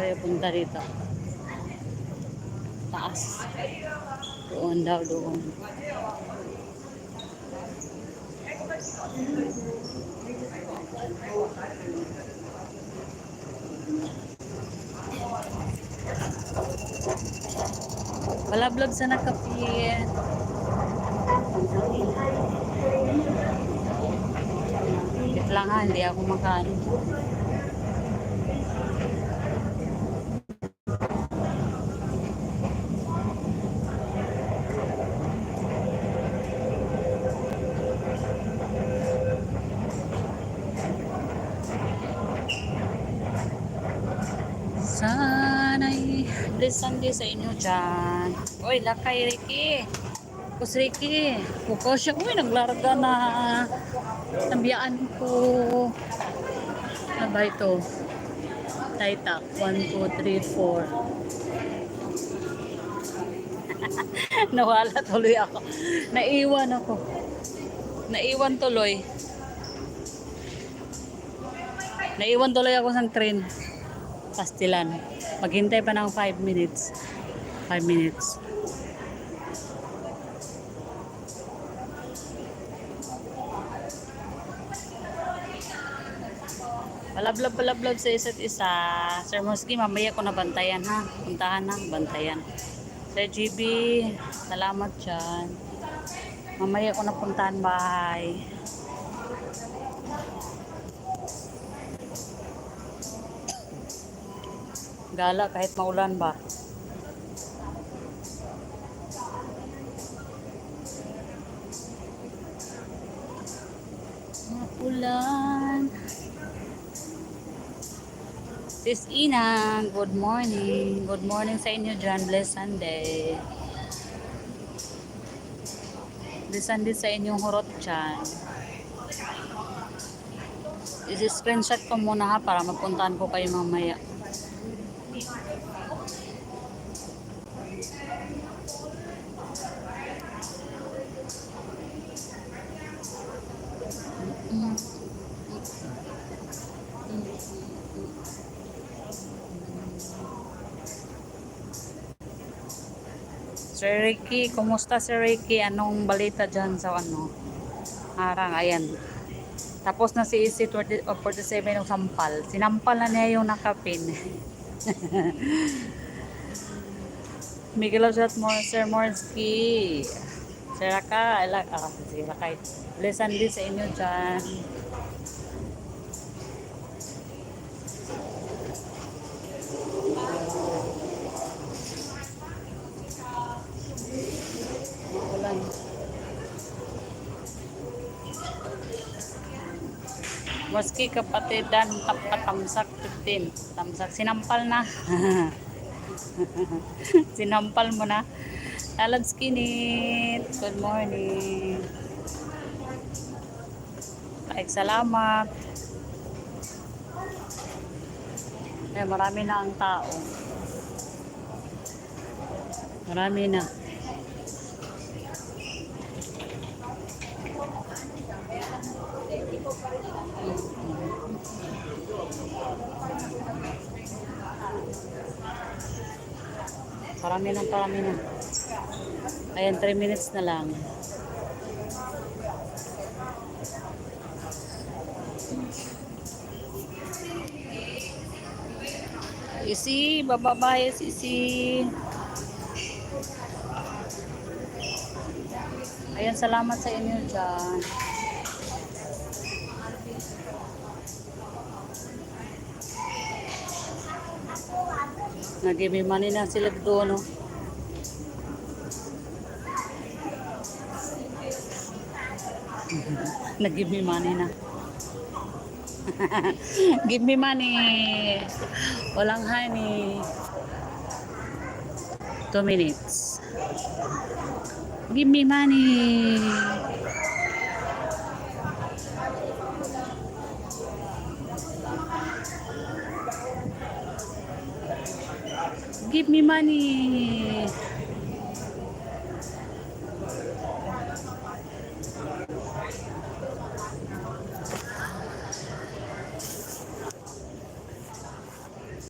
tayo punta dito. Taas. Doon daw, doon. Wala vlog sa nakapiyan. Wait lang ha, hindi ako makaano. Sana'y blessed sa inyo dyan. Uy, lakay Ricky. Kus Ricky. Kuko siya. Uy, naglarga na. Nabiyaan ko. Ano ba ito? Taitak. 1, 2, 3, 4. Nawala tuloy ako. Naiwan ako. Naiwan tuloy. Naiwan tuloy ako sa train. Pastilan. Maghintay pa ng 5 minutes. 5 minutes. Palablab sa isa't isa. Sir Moski, mamaya ko na bantayan ha. Puntahan na, bantayan. Sir GB, salamat dyan. Mamaya ko na puntahan bahay. Gala kahit maulan ba. Maulan. Sis Inang, good morning. Good morning sa inyo dyan. Blessed Sunday. Blessed Sunday sa inyong hurot dyan. I-screenshot ko muna ha para mapuntahan ko kayo mamaya. Sir Ricky, kumusta Sir Ricky? Anong balita dyan sa ano? Harang, ayan. Tapos na si EC47 ng sampal. Sinampal na niya yung nakapin. Miguel shot mo, Sir Morsky. Sir Raka, Sir Raka. Blessed din sa inyo dyan. Ulan. Morsky kapatidan, tamsak 15. Tamsak, sinampal na. Sinampal mo na. Talad skinit. Good morning. Ay, salamat. Ay, marami na ang tao. Marami na. Parami na. Ayan, 3 minutes na lang. Isi, bababayas isi. Ayan, salamat sa inyo dyan. Nag-give me money na sila doon, no? Nag-give me money na. Give me money. Walang honey. 2 minutes. Give me money. Give me money.